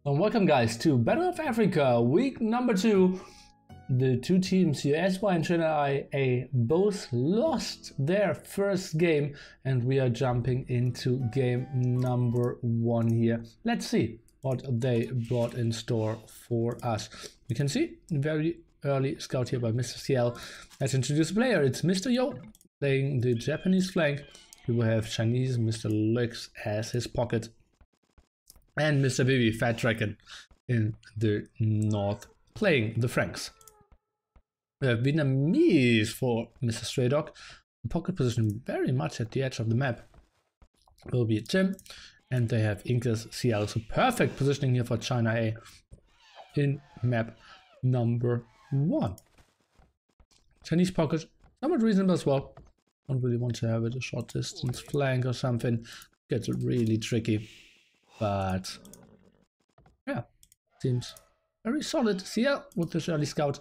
And welcome guys to Battle of Africa, week number 2. The two teams here, SY and CNA, both lost their first game, and we are jumping into game number 1 here. Let's see what they brought in store for us. You can see very early scout here by Mr. CL. Let's introduce the player. It's Mr. Yo playing the Japanese flank. We will have Chinese Mr. Lux as his pocket. And Mr. Vivi, Fat Dragon, in the north, playing the Franks. We have Vietnamese for Mr. Stray Dog. The pocket position very much at the edge of the map will be Tim. And they have Incas CL, so perfect positioning here for China A in map number 1. Chinese pocket, somewhat reasonable as well. Don't really want to have it a short distance flank or something. Gets really tricky. But yeah, seems very solid. CL with this early scout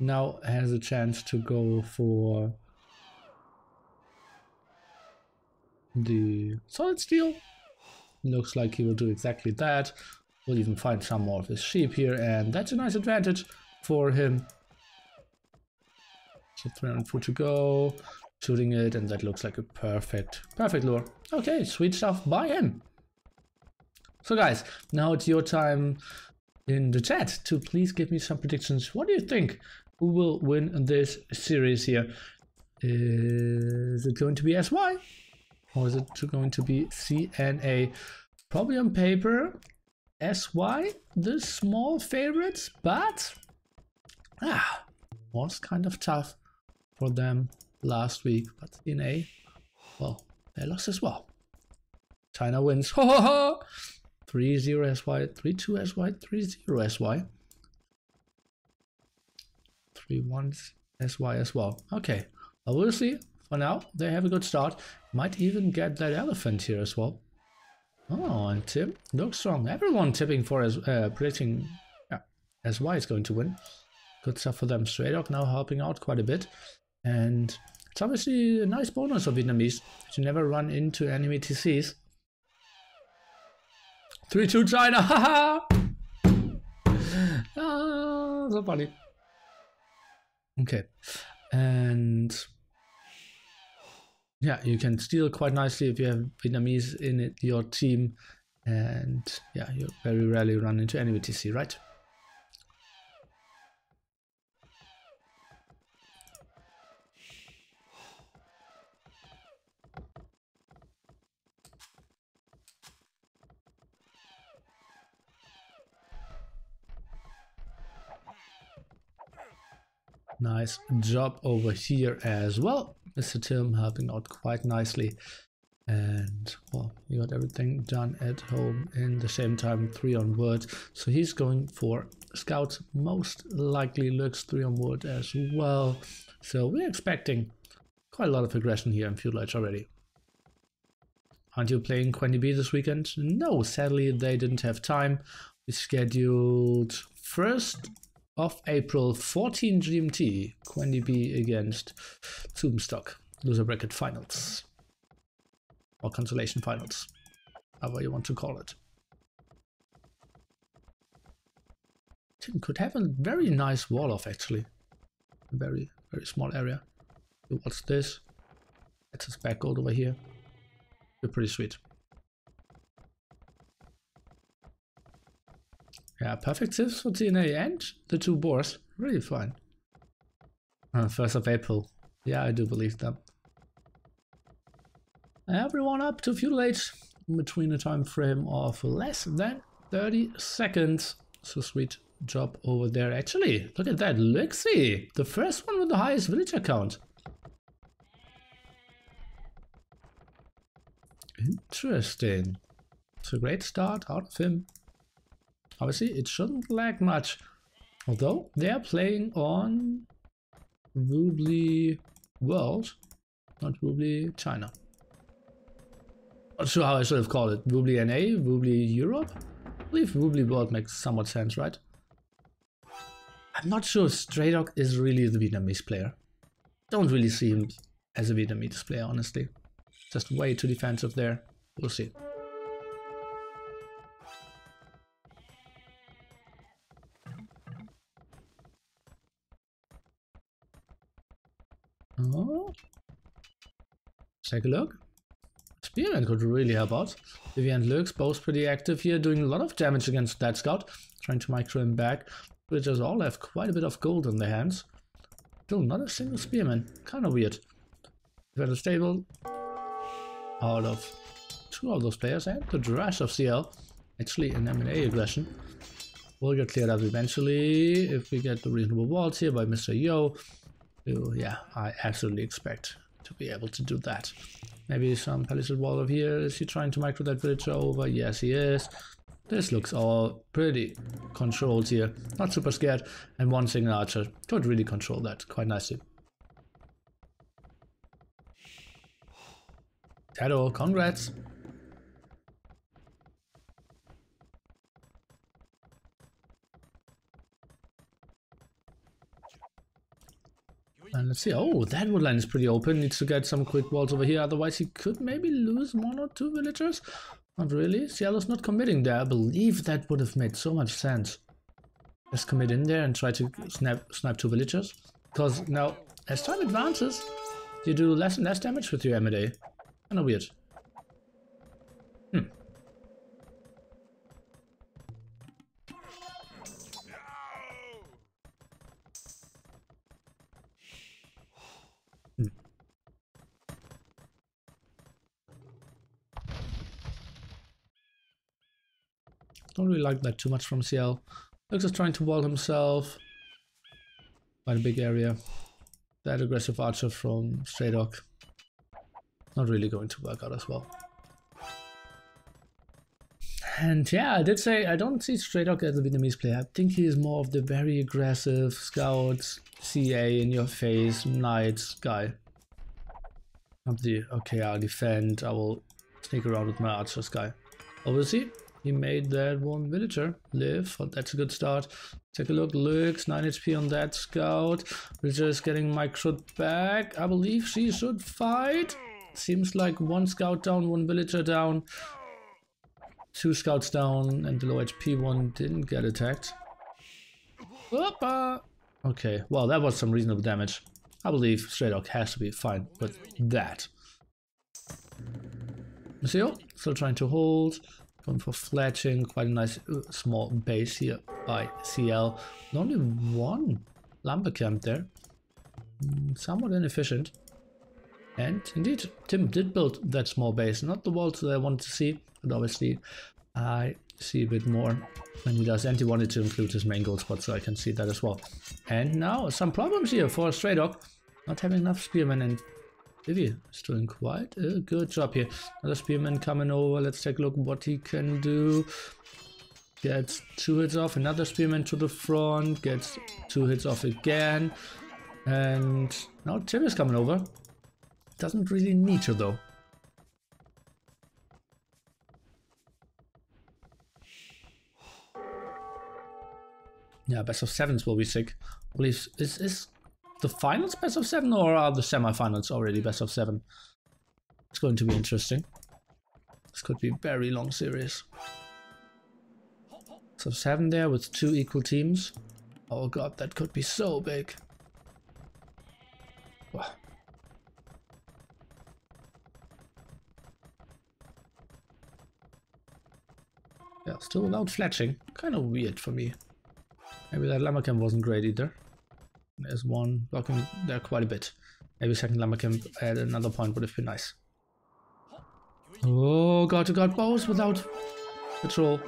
now has a chance to go for the solid steel. Looks like he will do exactly that. We'll even find some more of his sheep here, and that's a nice advantage for him. So 300 foot to go, shooting it, and that looks like a perfect lure. Okay, sweet stuff by him. So guys, now it's your time in the chat to please give me some predictions. What do you think? Who will win this series here? Is it going to be SY? Or is it going to be CNA? Probably on paper, SY, the small favorites, but was kind of tough for them last week. But CNA, well, they lost as well. China wins. Ho ho ho! 3-0 SY, 3-2 SY, 3-0 SY. 3-1 SY as well. Okay, well, we'll see. For now, they have a good start. Might even get that elephant here as well. Oh, and Tim looks strong. Everyone tipping for predicting SY is going to win. Good stuff for them. Stray Dog now helping out quite a bit. And it's obviously a nice bonus of Vietnamese to never run into enemy TCs. 3-2 China, haha! So funny. Okay, and yeah, you can steal quite nicely if you have Vietnamese in your team, and yeah, you very rarely run into enemy TC, right? Nice job over here as well. Mr. Tim helping out quite nicely. And well, he got everything done at home in the same time, 3 on wood. So he's going for scout, most likely looks 3 on wood as well. So we're expecting quite a lot of aggression here in Feudal Age already. Aren't you playing Quenny B this weekend? No, sadly they didn't have time. We scheduled 1st of April, 14 GMT, Quenny B against Zoomstock, loser bracket finals, or consolation finals, however you want to call it. Tim could have a very nice wall off actually, a very small area. What's this? That's his back gold over here. They're pretty sweet. Yeah, perfect civs for TNA and the 2 boars. Really fine. 1st of April. Yeah, I do believe that. Everyone up to Feudal Age between a time frame of less than 30 seconds. So sweet job over there. Actually, look at that. Lixie, the first one with the highest villager count. Interesting. It's a great start out of him. Obviously, it shouldn't lag much, although they are playing on Woobly World, not Woobly China. Not sure how I should have called it. Woobly NA, Woobly Europe? I believe Woobly World makes somewhat sense, right? I'm not sure if Stray Dog is really the Vietnamese player. Don't really see him as a Vietnamese player, honestly. Just way too defensive there. We'll see. Oh. Take a look. Spearman could really help out. Vivi and Lux both pretty active here, doing a lot of damage against that scout. Trying to micro him back. Villagers all have quite a bit of gold in their hands. Still not a single spearman. Kind of weird. Very stable. Out of 2 of those players and the rest of CL. Actually an M&A aggression. Will get cleared up eventually if we get the reasonable walls here by Mr. Yo. So, yeah, I absolutely expect to be able to do that. Maybe some palisade wall over here. Is he trying to micro that villager over? Yes, he is. This looks all pretty controlled here. Not super scared. And one single archer could really control that quite nicely. TaToH, congrats. And let's see. Oh, that woodline is pretty open. Needs to get some quick walls over here. Otherwise, he could maybe lose 1 or 2 villagers. Not really. Ciela's not committing there. I believe that would have made so much sense. Just commit in there and try to snipe 2 villagers. Because now, as time advances, you do less and less damage with your M&A. Kind of weird. Don't really like that too much from CL. Lux is trying to wall himself. Quite a big area. That aggressive archer from TaToH. Not really going to work out as well. And yeah, I did say I don't see TaToH as a Vietnamese player. I think he is more of the very aggressive scouts, CA in your face, knights guy. Not the okay, I'll defend, I will sneak around with my archers guy. Obviously, he made that 1 villager live, but that's a good start. Take a look, Lux, 9 HP on that scout. Villager is getting microed back. I believe she should fight. Seems like 1 scout down, 1 villager down. 2 scouts down, and the low HP one didn't get attacked. Opa! Okay, well that was some reasonable damage. I believe TaToH has to be fine with that. Monsieur, still trying to hold. Going for fletching, quite a nice small base here by CL. Only 1 lumber camp there. Somewhat inefficient. And indeed, Tim did build that small base. Not the walls that I wanted to see, but obviously I see a bit more than he does. And he wanted to include his main gold spot, so I can see that as well. And now some problems here for TaToH. Not having enough spearmen, and Vivi is doing quite a good job here. Another spearman coming over. Let's take a look what he can do. Gets 2 hits off. Another spearman to the front. Gets 2 hits off again. And now Tim is coming over. Doesn't really need to though. Yeah, best of 7s will be sick. I believe is the finals best of 7 or are the semifinals already best of 7? It's going to be interesting. This could be a very long series. So 7 there with 2 equal teams. Oh god, that could be so big. Wow. Yeah, still without fletching. Kind of weird for me. Maybe that llama camp wasn't great either. There's 1 blocking there quite a bit. Maybe second llama camp at another point would have been nice. Oh god, you got both without patrol.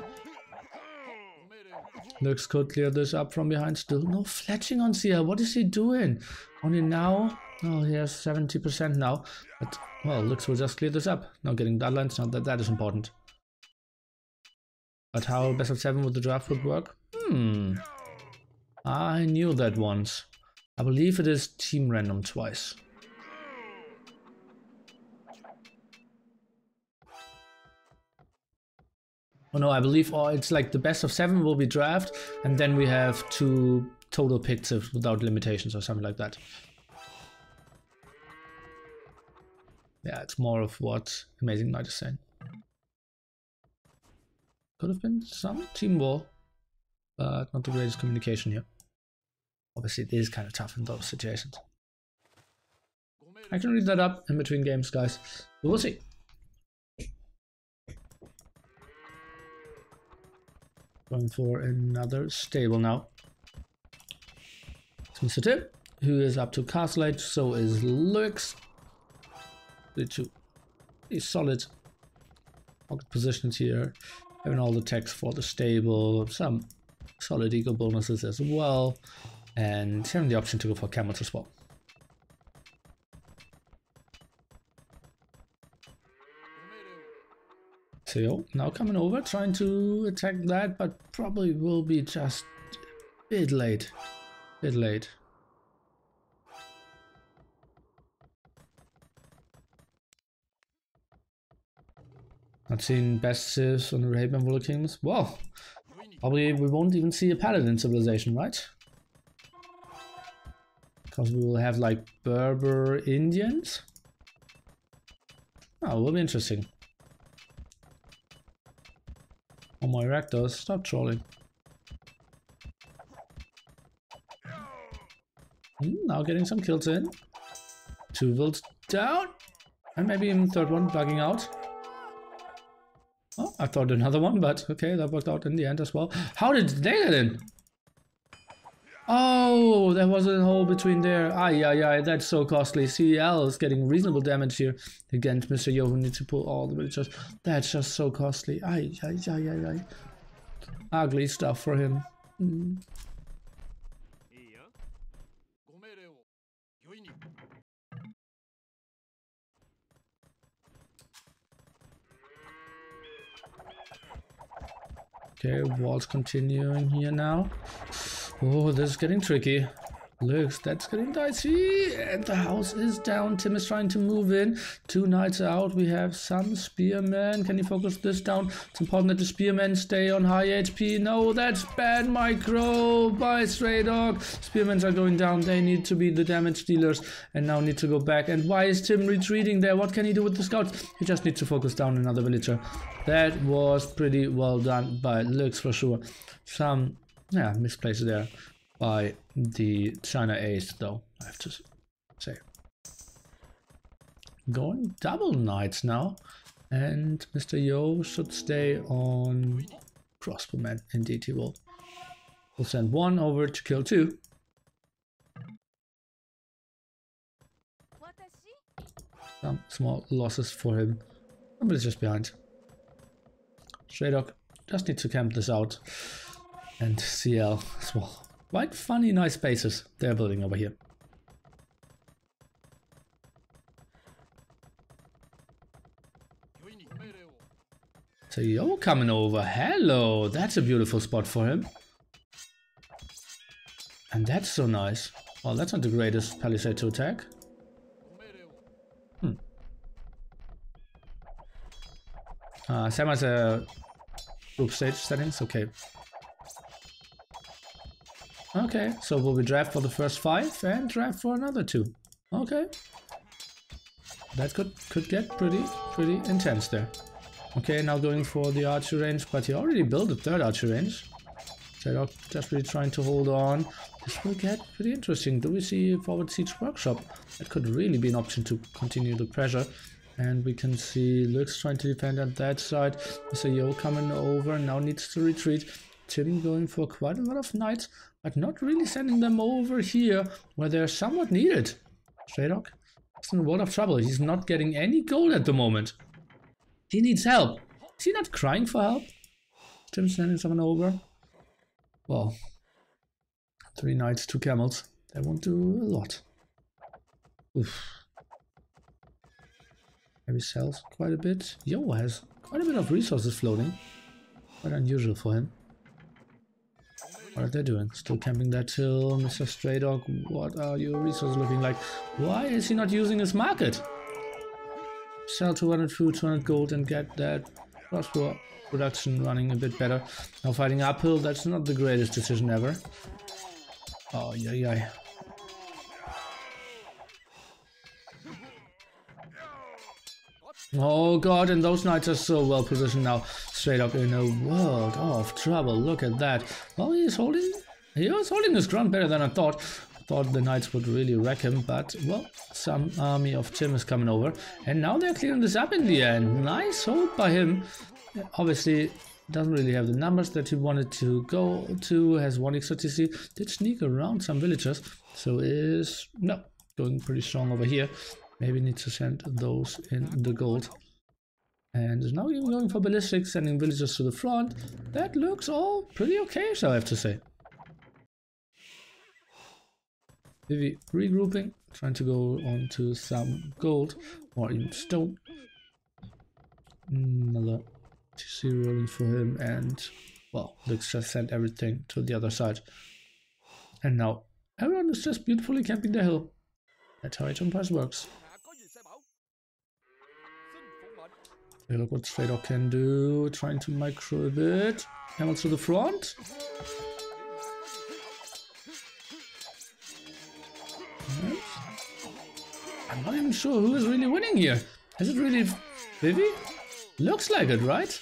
Lux could clear this up from behind. Still no fletching on CL. What is he doing? Only now? Oh, he has 70% now. But, well, Lux will just clear this up. Not getting bloodlines, not that that is important. But how best of 7 with the draft would work? I knew that once. I believe it is team random twice. Oh no, I believe it's like the best of 7 will be draft, and then we have 2 total picks without limitations or something like that. Yeah, it's more of what Amazing Knight is saying. Could have been some team war, but not the greatest communication here. Obviously, it is kind of tough in those situations. I can read that up in between games, guys. We'll see. Going for another stable now. It's Mr. Tim, who is up to Castle Age, so is Lux. The two solid pocket positions here, having all the techs for the stable, some solid eco bonuses as well, and having the option to go for camels as well. So now coming over, trying to attack that, but probably will be just a bit late. Not seen best civs on the Arabian Ruler Kingdoms. Well, probably we won't even see a Paladin civilization, right? Because we will have like Berber Indians. Oh, will be interesting. Oh my reactors, stop trolling. Now getting some kills in. 2 volts down. And maybe even third one bugging out. Oh, I thought another one, but okay, that worked out in the end as well. How did they get in? Oh, there was a hole between there. Ay, that's so costly. CL is getting reasonable damage here against Mr. Yo, who needs to pull all the villagers. That's just so costly. Ay. Ugly stuff for him. Okay, walls continuing here now. Oh, this is getting tricky. Looks, that's getting dicey. And the house is down. Tim is trying to move in. 2 knights out. We have some spearmen. Can you focus this down? It's important that the spearmen stay on high HP. No, that's bad micro by Stray Dog. Spearmen are going down. They need to be the damage dealers and now need to go back. And why is Tim retreating there? What can he do with the scouts? He just needs to focus down another villager. That was pretty well done by Lux for sure. Some misplaced there by the China ace, though, I have to say. Going double knights now, and Mr. Yo should stay on crossbowman. Indeed, he will. We'll send 1 over to kill 2. Some small losses for him. Somebody's just behind. Stray Dog just need to camp this out. And CL as well. Quite funny, nice bases they're building over here. So Yo coming over. Hello, that's a beautiful spot for him. And that's so nice. Well, that's not the greatest palisade to attack. Same as a group stage settings, okay. Okay, so will we draft for the first 5 and draft for another 2? Okay. That could get pretty intense there. Okay, now going for the archer range, but he already built a 3rd archer range. TaToH just really trying to hold on. This will get pretty interesting. Do we see a forward siege workshop? That could really be an option to continue the pressure. And we can see Lux trying to defend at that side. Mr. Yo coming over, now needs to retreat. Tim going for quite a lot of knights, but not really sending them over here where they're somewhat needed. Stray Dog is in a world of trouble. He's not getting any gold at the moment. He needs help. Is he not crying for help? Tim sending someone over. Well, 3 knights, 2 camels. They won't do a lot. Oof. Maybe sells quite a bit. Yo has quite a bit of resources floating. Quite unusual for him. What are they doing? Still camping that hill, Mr. Stray Dog. What are your resources looking like? Why is he not using his market? Sell 200 food, 200 gold and get that crossbow production running a bit better. Now fighting uphill, that's not the greatest decision ever. Oh, yeah. Oh god, and those knights are so well positioned now. Stray Dog in a world of trouble. Look at that. Well, he was holding his ground better than I thought. thought the knights would really wreck him, but well, some army of Tim is coming over, and now they're clearing this up in the end. Nice hold by him. Obviously doesn't really have the numbers that he wanted to go to, has 1 extra TC, did sneak around some villagers, so is going pretty strong over here. Maybe need to send those in the gold. And is now even going for ballistic, sending villagers to the front. That looks all pretty okay, so I have to say. Vivi regrouping, trying to go on to some gold or even stone. Another TC rolling for him, and well, let's just send everything to the other side. And now everyone is just beautifully camping the hill. That's how Empires works. Hey, look what TaToH can do, trying to micro a bit. Camel to the front. I'm not even sure who is really winning here. Is it really Vivi? Looks like it, right?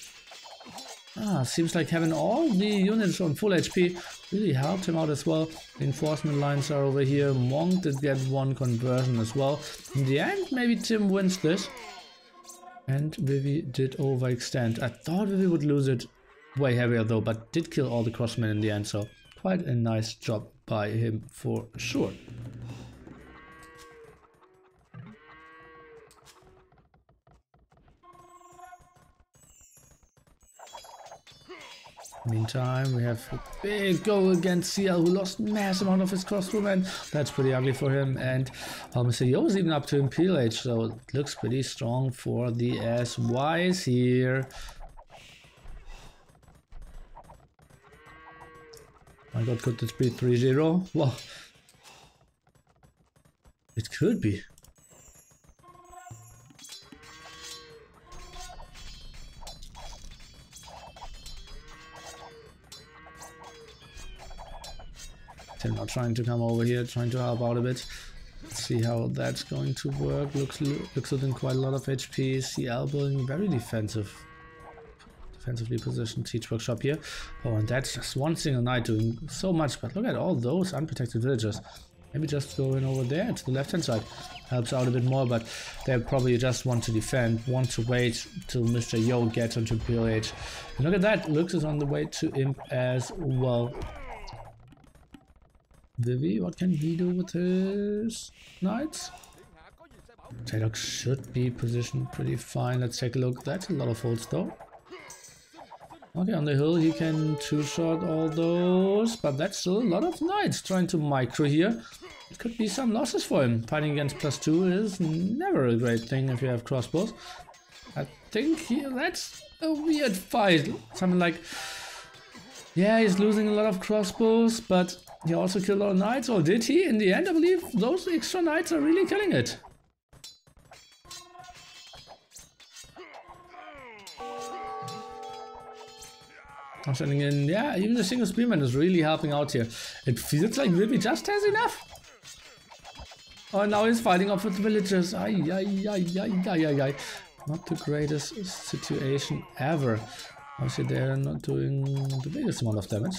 Seems like having all the units on full HP really helped him out as well. The enforcement lines are over here. Monk did get 1 conversion as well. In the end, maybe Tim wins this. And Vivi did overextend. I thought Vivi would lose it way heavier though, but did kill all the crossmen in the end, so quite a nice job by him for sure. Meantime, we have a big goal against CL, who lost massive amount of his crossbowmen. That's pretty ugly for him. And Mr. Yo is even up to Imperial Age, so it looks pretty strong for the SYs here. My god, could this be 3-0? Well, it could be. Tim not trying to come over here, trying to help out a bit. Let's see how that's going to work. Looks within quite a lot of HP. CL building very defensively positioned siege workshop here. Oh, and that's just one single knight doing so much. But look at all those unprotected villagers. Maybe just going over there to the left hand side helps out a bit more, but they probably just want to defend, want to wait till Mr. Yo gets onto Imperial Age. And look at that, Lux is on the way to Imp as well. Vivi, what can he do with his knights? TaToH should be positioned pretty fine. Let's take a look. That's a lot of holds though. Okay, on the hill he can two-shot all those, but that's still a lot of knights trying to micro here. It could be some losses for him. Fighting against +2 is never a great thing if you have crossbows. I think that's a weird fight. Something like, yeah, he's losing a lot of crossbows, but he also killed a lot of knights, or did he? In the end, I believe those extra knights are really killing it. I'm sending in, yeah, even the single spearman is really helping out here. It feels like Vivi just has enough. Oh, now he's fighting off with the villagers. Not the greatest situation ever. Obviously, they're not doing the biggest amount of damage.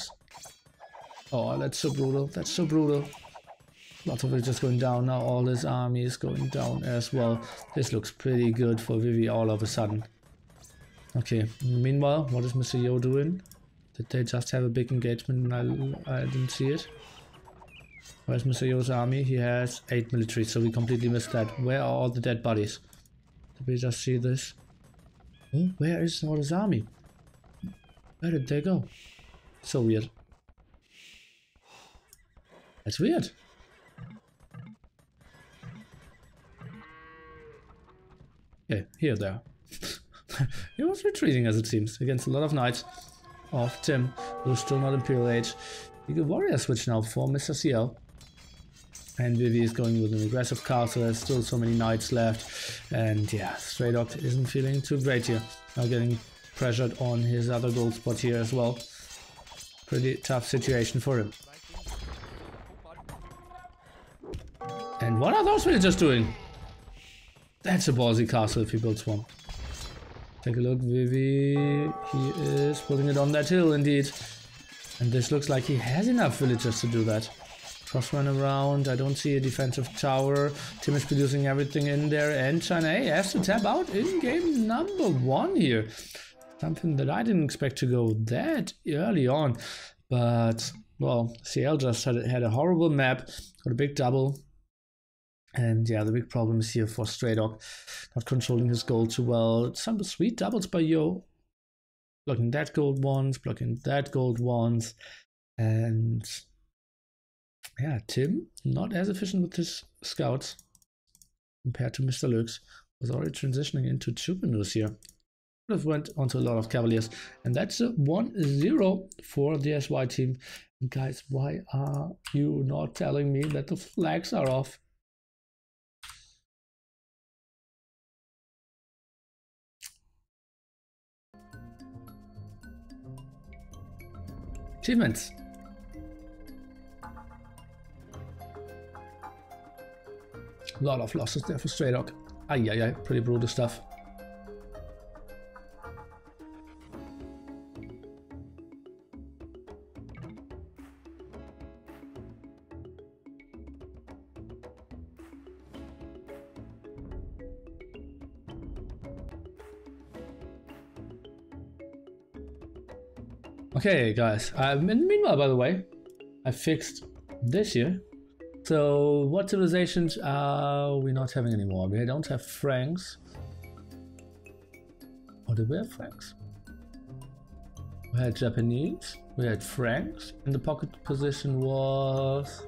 Oh, that's so brutal. That's so brutal. Lots of villagers going down. Now all his army is going down as well. This looks pretty good for Vivi all of a sudden. Okay, meanwhile, what is Mr. Yo doing? Did they just have a big engagement and I didn't see it? Where's Mr. Yo's army? He has 8 military, so we completely missed that. Where are all the dead bodies? Did we just see this? Oh, where is all his army? Where did they go? So weird. That's weird. Okay, here they are. He was retreating, as it seems, against a lot of knights of Tim, who's still not Imperial Age. Eagle Warrior switch now for Mr. CL. And Vivi is going with an aggressive castle. There's still so many knights left. And yeah, TaToH isn't feeling too great here. Now getting pressured on his other gold spot here as well. Pretty tough situation for him. And what are those villagers doing? That's a ballsy castle if he builds one. Take a look, Vivi. He is putting it on that hill indeed. And this looks like he has enough villagers to do that. Cross run around. I don't see a defensive tower. Tim is producing everything in there, and China has to tap out in game number 1 here. Something that I didn't expect to go that early on. But, well, CL just had a horrible map, got a big double. And yeah, the big problem is here for TaToH, not controlling his gold too well. Some sweet doubles by Yo. Blocking that gold once, blocking that gold once. And yeah, Tim, not as efficient with his scouts compared to Mr. Lux. Was already transitioning into Chupanus here. Would have went onto a lot of Cavaliers. And that's a 1-0 for the SY team. And guys, why are you not telling me that the flags are off? Achievements. A lot of losses there for TaToH. Ay, pretty brutal stuff. Okay, guys. Meanwhile, by the way, I fixed this here. So, what civilizations are we not having anymore? We don't have Franks. Or do we have Franks? We had Japanese. We had Franks. And the pocket position was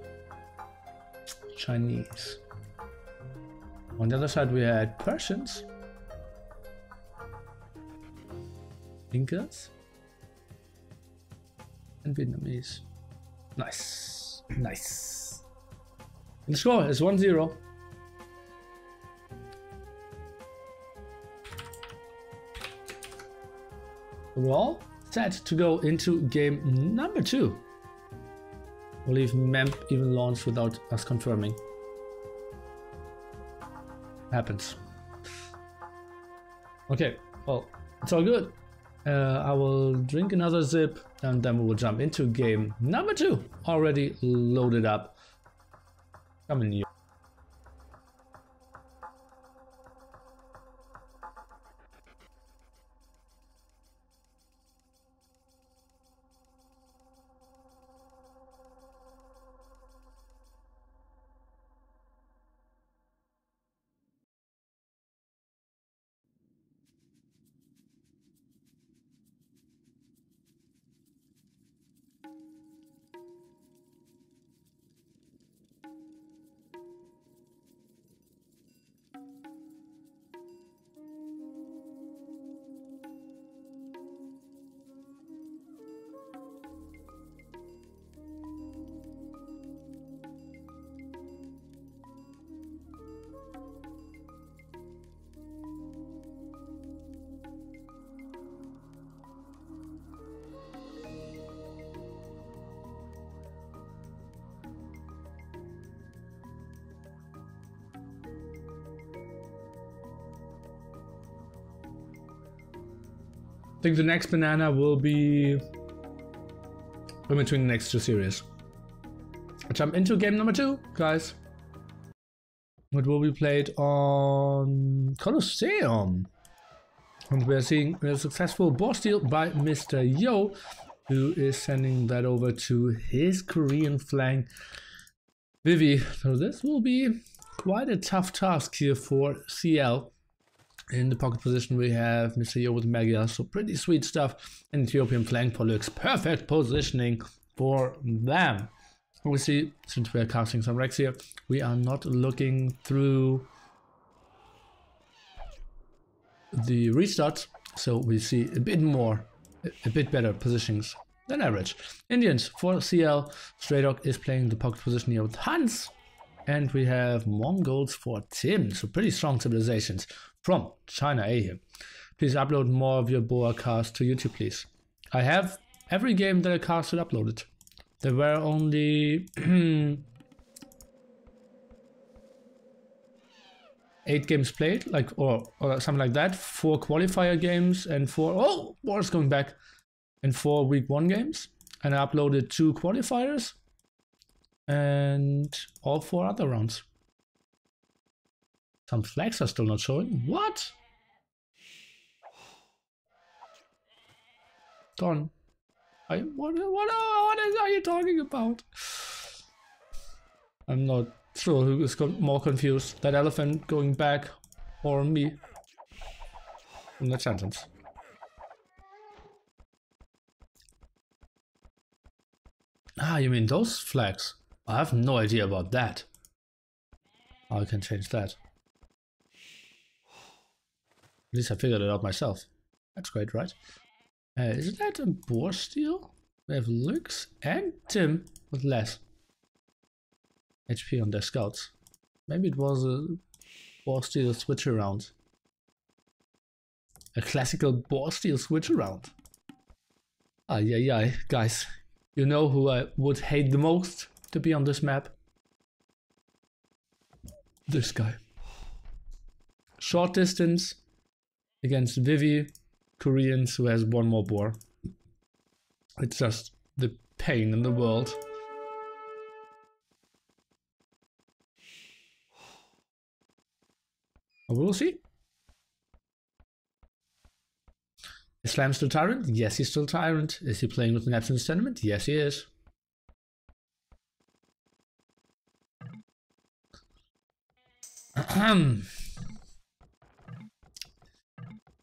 Chinese. On the other side, we had Persians. Incas. And Vietnamese. Nice. Nice. And the score is 1-0. We're all set to go into game number 2. We'll leave Memp even launch without us confirming. Happens. Okay, well, it's all good. I will drink another zip and then we will jump into game number 2. Already loaded up. Coming here. I think the next banana will be in between the next 2 series. I jump into game number 2, guys. It will be played on Colosseum. And we're seeing a successful BoA steal by Mr. Yo, who is sending that over to his Korean flank, Vivi. So this will be quite a tough task here for CL. In the pocket position we have Mr. Yo with Magia, so pretty sweet stuff. And Ethiopian flank Pollux, perfect positioning for them. We see, since we're casting some Rex here, we are not looking through the restarts, so we see a bit better positions than average. Indians for CL, TaToH is playing the pocket position here with Hans. And we have Mongols for Tim, so pretty strong civilizations from China A here. Please upload more of your BoA cast to YouTube, please. I have every game that I casted uploaded. There were only 8 games played, like or something like that. 4 qualifier games and 4 BoA's going back, and 4 week 1 games. And I uploaded 2 qualifiers and all 4 other rounds. Some flags are still not showing. What? Gone. What are you talking about? I'm not sure who is more confused. That elephant going back or me in that sentence. Ah, you mean those flags? I have no idea about that. Oh, I can change that. At least I figured it out myself. That's great, right? Isn't that a boar steel? We have Lux and Tim with less HP on their scouts. Maybe it was a boar steel switch around. A classical boar steel switch around. Ah, yeah, guys. You know who I would hate the most to be on this map? This guy. Short distance against Vivi, Koreans who has 1 more boar. It's just the pain in the world. We'll see. Is Slam still Tyrant? Yes, he's still Tyrant. Is he playing with an absence tournament? Yes, he is.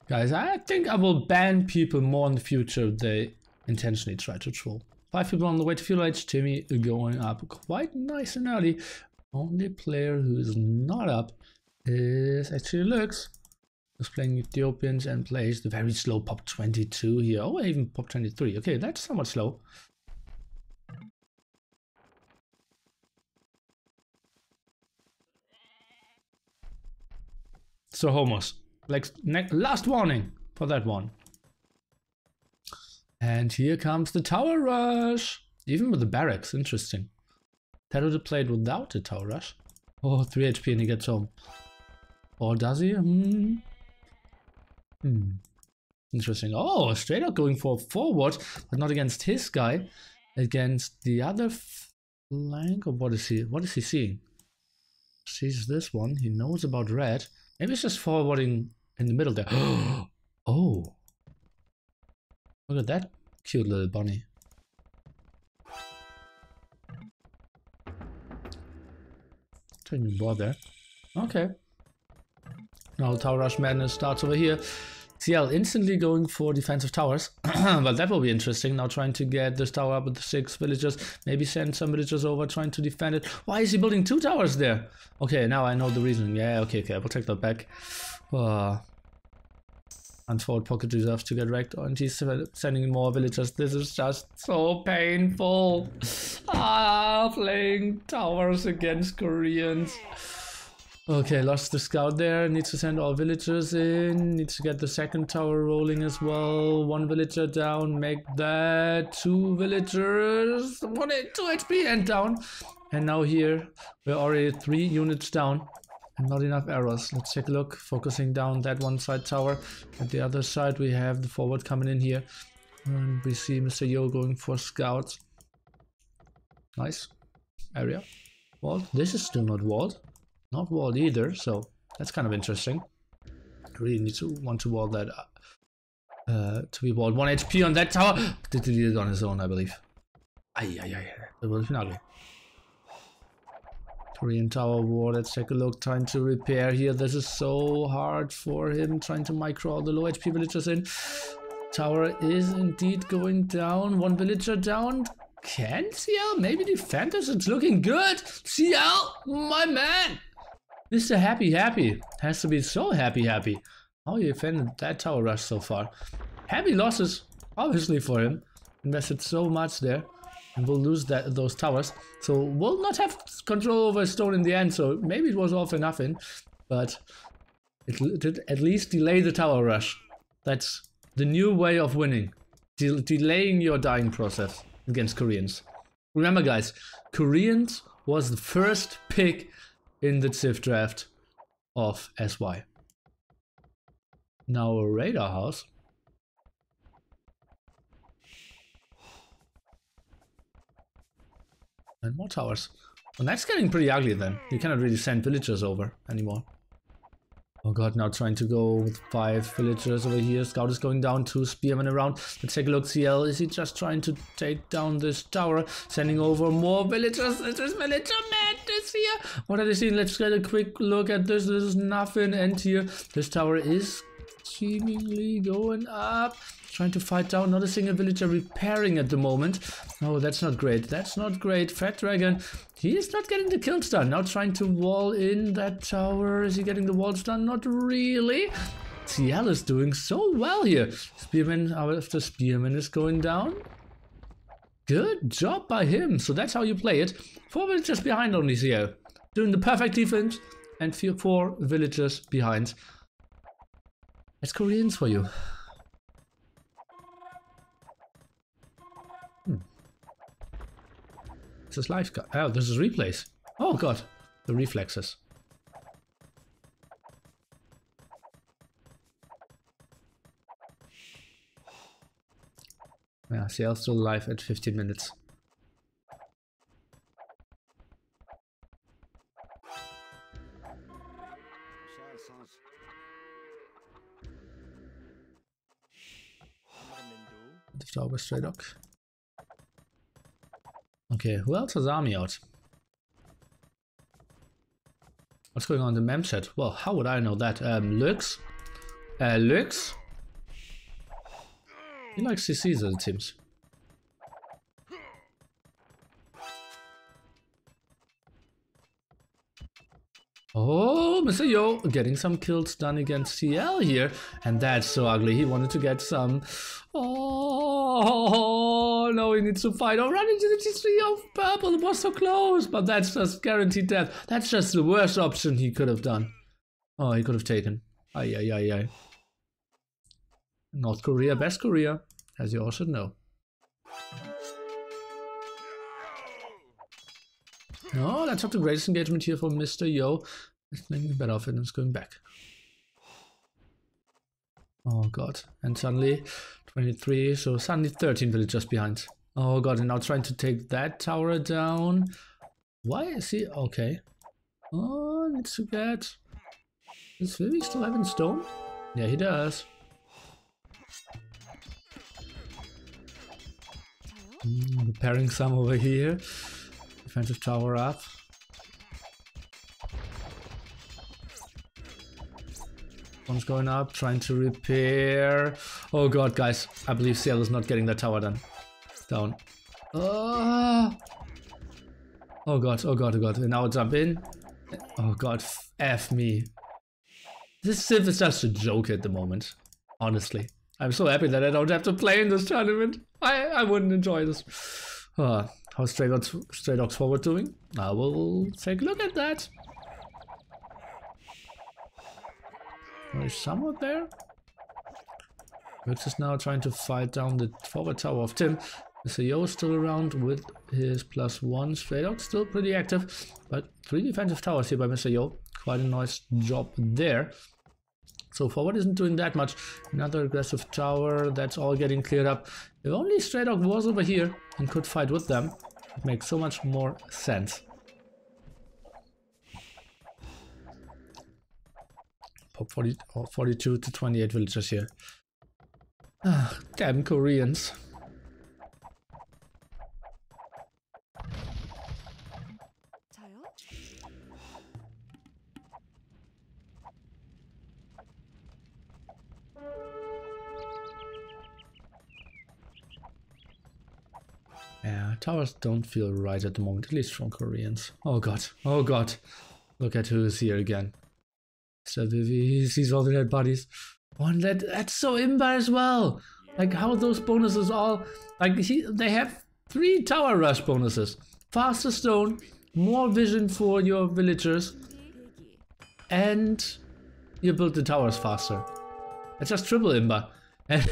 Guys, I think I will ban people more in the future if they intentionally try to troll. 5 people on the way to Fuel Age. Timmy going up quite nice and early. Only player who is not up is actually Lux. Who's playing Ethiopians and plays the very slow Pop 22 here. Oh, even Pop 23. Okay, that's somewhat slow. So homos, like last warning for that one. And here comes the tower rush. Even with the barracks, interesting. TaToH played without the tower rush. Oh, 3 HP and he gets home. Or does he? Interesting. Oh, straight up going for forward, but not against his guy. Against the other flank, or what is he? What is he seeing? Sees this one. He knows about red. Maybe it's just forwarding in the middle there. Oh, look at that cute little bunny. Don't even bother. Okay. Now Tower Rush Madness starts over here. CL instantly going for defensive towers. Well, that will be interesting. Now trying to get this tower up with 6 villagers. Maybe send some villagers over trying to defend it. Why is he building 2 towers there? Okay, now I know the reason. Yeah, okay, I will take that back. Unforward pocket deserves to get wrecked. And he's sending in more villagers. This is just so painful. Playing towers against Koreans. Okay, lost the scout there. Needs to send all villagers in. Needs to get the second tower rolling as well. 1 villager down. Make that 2 villagers. 2 HP and down. And now here, we're already 3 units down. And not enough arrows. Let's take a look. Focusing down that one side tower. At the other side, we have the forward coming in here. And we see Mr. Yo going for scouts. Nice. Area. Walled. This is still not walled. Not walled either, so that's kind of interesting. Really need to want to wall that to be walled. 1 HP on that tower. Did he do it on his own, I believe. It was ugly. Korean tower war. Let's take a look. Trying to repair here. This is so hard for him. Trying to micro all the low HP villagers in. Tower is indeed going down. 1 villager down. Can CL maybe defend this? It's looking good. CL, my man. Mr. Happy. Has to be so happy. How he defended that tower rush so far. Heavy losses, obviously, for him. Invested so much there. And we'll lose those towers. So we'll not have control over stone in the end. So maybe it was all for nothing. But it did at least delay the tower rush. That's the new way of winning. Delaying your dying process against Koreans. Remember, guys, Koreans was the first pick in the Civ draft of SY. Now a radar house. And more towers. And that's getting pretty ugly then. You cannot really send villagers over anymore. Oh god, now trying to go with 5 villagers over here. Scout is going down, 2 spearmen around. Let's take a look. CL, is he just trying to take down this tower? Sending over more villagers. This is villager madness here. What are they seeing? Let's get a quick look at this. This is nothing. And here, this tower is seemingly going up. Trying to fight down. Not a single villager repairing at the moment. Oh, that's not great. That's not great. Fat Dragon, he is not getting the kills done. Now trying to wall in that tower. Is he getting the walls done? Not really. CL is doing so well here. Spearman after Spearman is going down. Good job by him. So that's how you play it. 4 villagers behind only CL. Doing the perfect defense. And 4 villagers behind. That's Koreans for you. This is live. Oh, this is replays. Oh god, the reflexes. Yeah, CL still live at 15 minutes. The tower straight up. Okay, who else has army out? What's going on in the mem chat? Well, how would I know that? Lux? Lux? He likes CCs, it seems. Oh, Mr. Yo getting some kills done against CL here. And that's so ugly. He wanted to get some. Oh, no, he needs to fight. Oh, run into the T3 of purple. It was so close. But that's just guaranteed death. That's just the worst option he could have done. Oh, he could have taken. Ay, ay, ay, ay. North Korea, best Korea, as you all should know. No, that's not the greatest engagement here for Mr. Yo. It's making better of it and it's going back. Oh god. And suddenly 23, so suddenly 13 villagers behind. Oh god, and now trying to take that tower down. Why is he okay? Oh, needs to get. Does Vivi still have in stone? Yeah, he does. Repairing some over here. Defensive tower up. One's going up, trying to repair. Oh god, guys, I believe CL is not getting that tower done. Down. Oh god, oh god, oh god. And now jump in. Oh god, F me. This Civ is just a joke at the moment. Honestly. I'm so happy that I don't have to play in this tournament. I wouldn't enjoy this. How's TaToH forward doing? I will take a look at that. There's someone there. Which is now trying to fight down the forward tower of Tim. Mr. Yo is still around with his +1. TaToH still pretty active. But 3 defensive towers here by Mr. Yo. Quite a nice job there. So forward isn't doing that much. Another aggressive tower, that's all getting cleared up. If only TaToH was over here and could fight with them, it makes so much more sense. Pop 42 to 28 villagers here. Ah, damn Koreans. Yeah, towers don't feel right at the moment, at least from Koreans. Oh god, oh god. Look at who is here again. So he sees all the dead bodies. One that's so imba as well. Like how those bonuses all like they have 3 tower rush bonuses. Faster stone, more vision for your villagers, and you build the towers faster. It's just triple imba. And,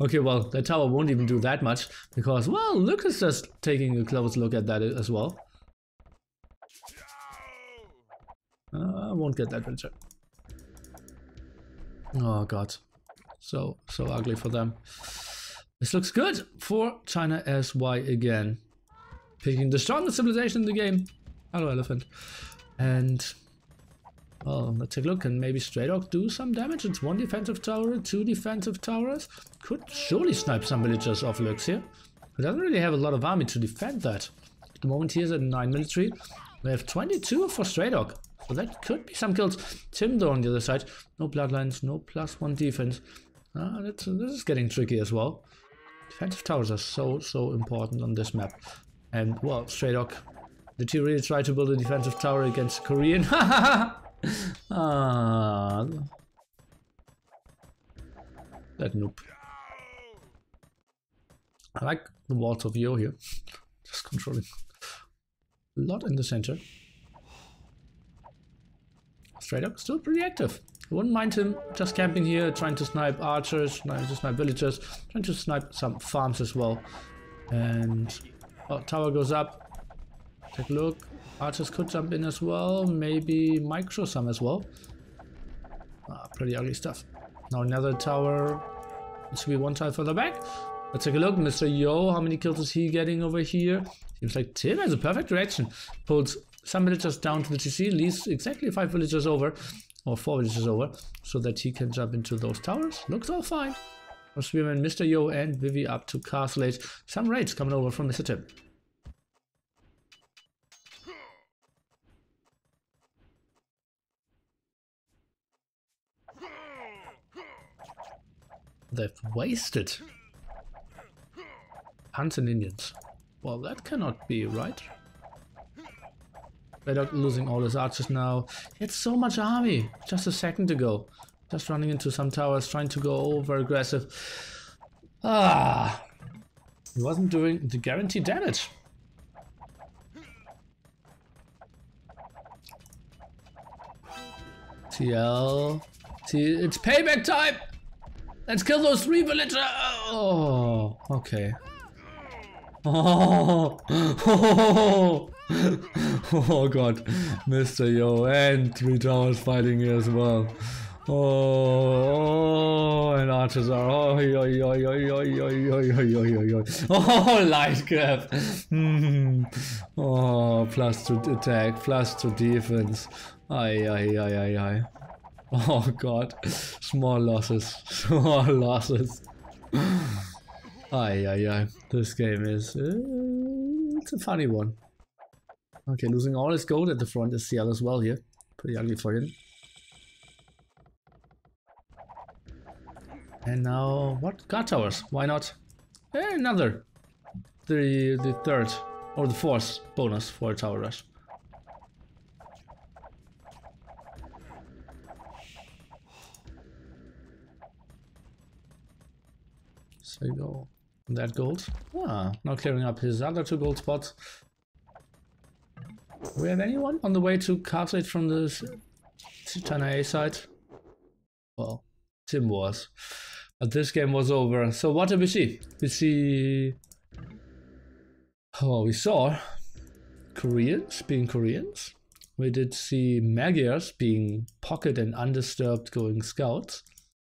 okay, well, the tower won't even do that much because, well, Luke is just taking a close look at that as well. I won't get that villager. Oh god, so ugly for them. This looks good for China SY again. Picking the strongest civilization in the game. Hello, elephant. And well, let's take a look. Can maybe TaToH do some damage? It's 1 defensive tower, 2 defensive towers. Could surely snipe some villagers off Lux here. He doesn't really have a lot of army to defend that. At the moment, he is at 9 military. We have 22 for TaToH. So that could be some kills. Tim, though, on the other side. No bloodlines, no +1 defense. This is getting tricky as well. Defensive towers are so important on this map. And, well, TaToH. Did he really try to build a defensive tower against Korean? That noob. I like the walls of Yo here. Just controlling a lot in the center. TaToH still pretty active. I wouldn't mind him just camping here, trying to snipe archers, trying to snipe villagers, trying to snipe some farms as well. And tower goes up. Take a look. Archers could jump in as well. Maybe micro some as well. Pretty ugly stuff. Now another tower. It should be 1 tile further back. Let's take a look. Mr. Yo, how many kills is he getting over here? Seems like Tim has a perfect direction. Pulls some villagers down to the TC, leaves exactly 5 villagers over, or 4 villagers over, so that he can jump into those towers. Looks all fine. Spearman, Mr. Yo, and Vivi up to Castle Age. Some raids coming over from Mr. Tim. They've wasted Huns and Indians. Well, that cannot be right. TaToH losing all his archers now. He had so much army just a second ago. Just running into some towers, trying to go over aggressive. He wasn't doing the guaranteed damage. TL. It's payback time! Let's kill those 3 villagers! Oh, okay. Oh, oh god, Mr. Yo, and 3 towers fighting here as well. Oh, and archers are oh, light grab. Oh, +2 attack, +2 defense. Ay. Oh god, small losses, Ay. This game is it's a funny one. Okay, losing all his gold at the front is CL as well here. Pretty ugly for him. And now what? Guard towers? Why not? Another. The 3rd or the 4th bonus for a tower rush. So you go. That gold. Now clearing up his other 2 gold spots. Do we have anyone on the way to Castle Age from the China A side? Well, Tim was. But this game was over. So what did we see? We see... Oh, we saw Koreans being Koreans. We did see Magyars being pocket and undisturbed going scouts.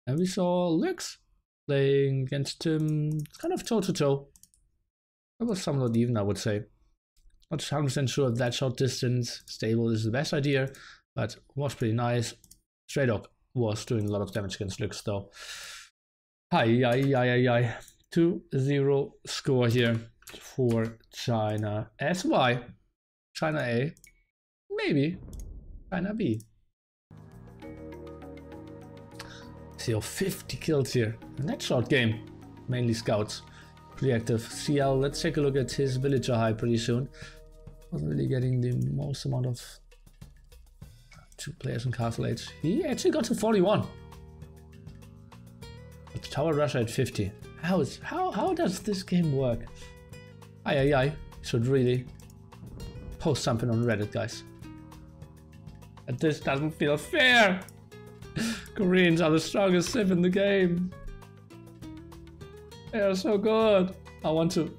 And we saw Lux playing against Tim, kind of toe-to-toe. That was somewhat even, I would say. Not 100% sure if that short distance stable is the best idea, but was pretty nice. TaToH was doing a lot of damage against Lux though. 2-0 score here for China. SY. China A. Maybe. China B. See, 50 kills here in that short game. Mainly scouts. Pretty active. CL, let's take a look at his villager high pretty soon. Wasn't really getting the most amount of 2 players in Castle Age. He actually got to 41. But the Tower Rusher at 50. How does this game work? Should really post something on Reddit, guys. And this doesn't feel fair. Koreans are the strongest civ in the game. They are so good. I want to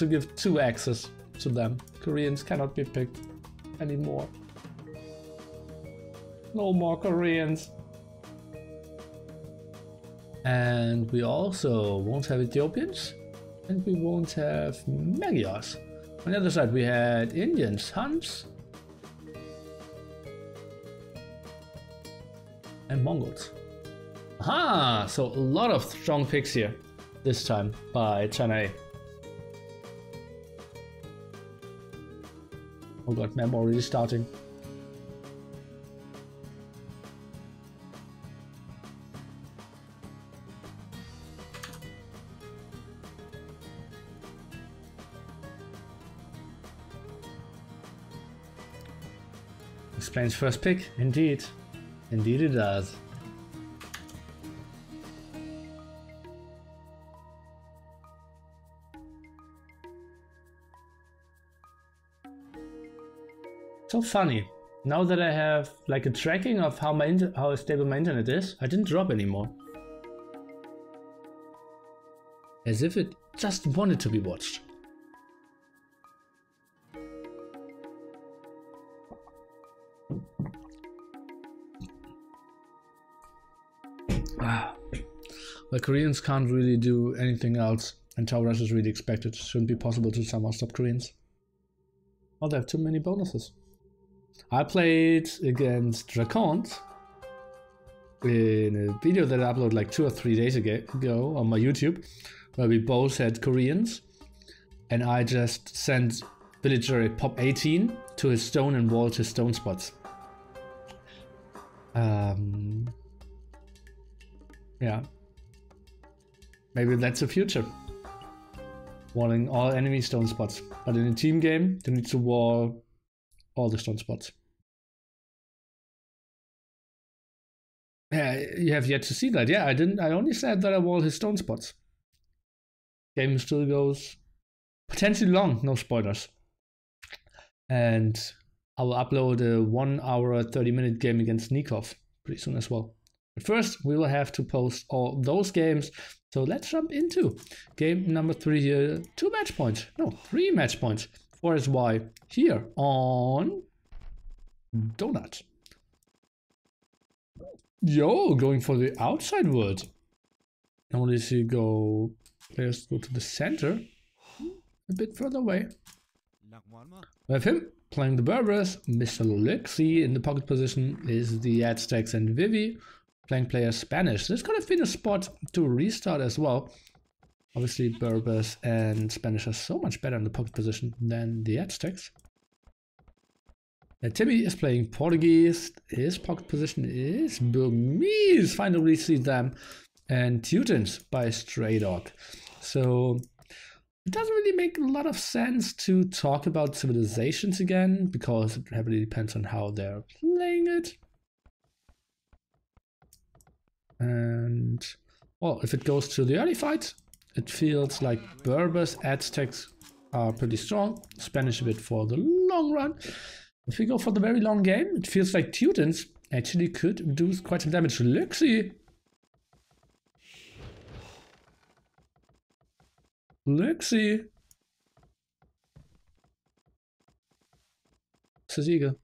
give 2 axes to them. Koreans cannot be picked anymore. No more Koreans. And we also won't have Ethiopians, and we won't have Magyars. On the other side, we had Indians, Huns, and Mongols. Aha! So a lot of strong picks here this time by CNA. Oh god, map already starting. Explains first pick, indeed. Indeed it does. So funny. Now that I have like a tracking of how stable my internet is, I didn't drop anymore. As if it just wanted to be watched. Well, Koreans can't really do anything else, and TaToH is really expected. Shouldn't be possible to somehow stop Koreans. Oh, they have too many bonuses. I played against Dracont in a video that I uploaded like 2 or 3 days ago on my YouTube, where we both had Koreans, and I just sent villager a pop 18 to his stone and walled his stone spots. Yeah. Maybe that's the future. Walling all enemy stone spots. But in a team game, you need to wall all the stone spots. Yeah, you have yet to see that. Yeah, I only said that I wall his stone spots. Game still goes potentially long, no spoilers. And I will upload a 1 hour 30-minute game against Nicov pretty soon as well. But first, we will have to post all those games. So let's jump into game number 3 here. 2 match points. No, 3 match points for SY here on DauT. Yo, going for the outside world. I want to see players go to the center. A bit further away. We have him playing the Berbers. Mr. Liereyy in the pocket position is the Aztecs and Vivi. Playing player Spanish. This could have been a spot to restart as well. Obviously, Berbers and Spanish are so much better in the pocket position than the Aztecs. Timmy is playing Portuguese. His pocket position is Burmese. Finally see them. And Teutons by Stray Dog. So it doesn't really make a lot of sense to talk about civilizations again, because it heavily depends on how they're playing it. And, well, if it goes to the early fight, it feels like Berbers, Aztecs are pretty strong. Spanish a bit for the long run. If we go for the very long game, it feels like Teutons actually could do quite some damage. Liereyy. Liereyy. This is eager.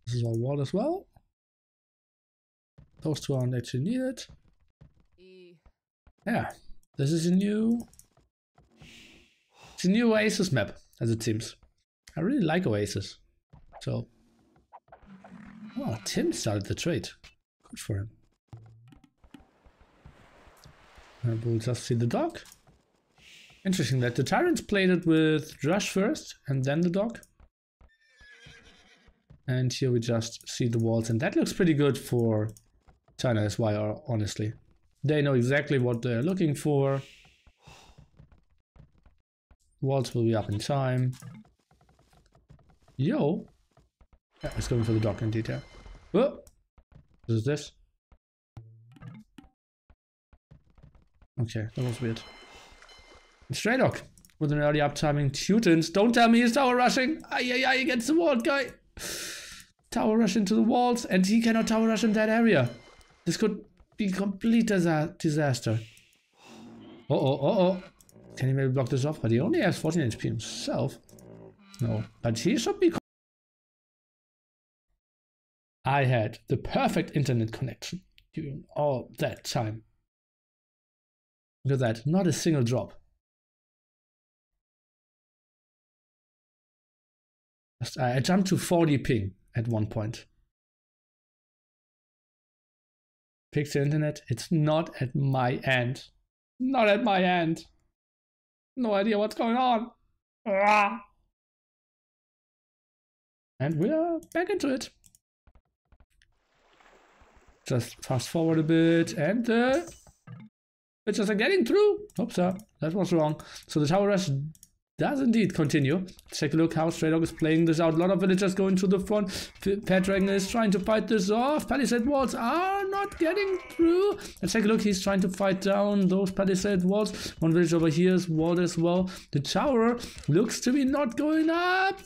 This is our wall as well. Those two aren't actually needed. Yeah, this is a new Oasis map, as it seems. I really like Oasis. So, oh, Tim started the trade. Good for him. And we'll just see the dog. Interesting that the Tyrants played it with Drush first and then the dog. And here we just see the walls, and that looks pretty good for China SY, honestly. They know exactly what they're looking for. Walls will be up in time. Yo! Yeah, it's going for the dog indeed, yeah. Oh! What is this? Okay, that was weird. Stray Dog with an early uptiming. Teutons, don't tell me he's tower rushing! Ay, against the wall, guy! Tower rush into the walls, and he cannot tower rush in that area. This could be complete disaster. Oh. Can he maybe block this off? But he only has 14 HP himself. No, but he should be I had the perfect internet connection during all that time. Look at that, not a single drop. I jumped to 40 ping at one point. Fix the internet, it's not at my end. Not at my end. No idea what's going on. And we're back into it. Just fast forward a bit and bitches are getting through. Oops, that was wrong. So the tower rush does indeed continue. Let's take a look how TaToH is playing this out. A lot of villagers going to the front. Dragon is trying to fight this off. Palisade walls are not getting through. Let's take a look. He's trying to fight down those palisade walls. One village over here is walled as well. The tower looks to be not going up.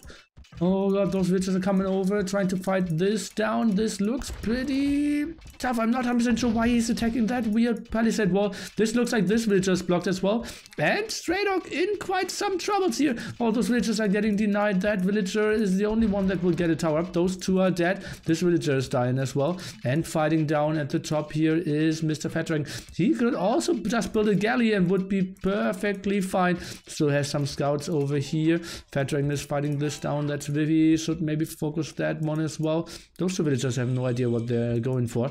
Oh god, those villagers are coming over, trying to fight this down. This looks pretty tough. I'm not 100% sure why he's attacking that weird palisade wall. This looks like this villager is blocked as well. And TaToH in quite some troubles here. All those villagers are getting denied. That villager is the only one that will get a tower up. Those two are dead. This villager is dying as well. And fighting down at the top here is Mr. Dragon. He could also just build a galley and would be perfectly fine. Still has some scouts over here. Dragon is fighting this down. That's Vivi, should maybe focus that one as well. Those two villagers have no idea what they're going for.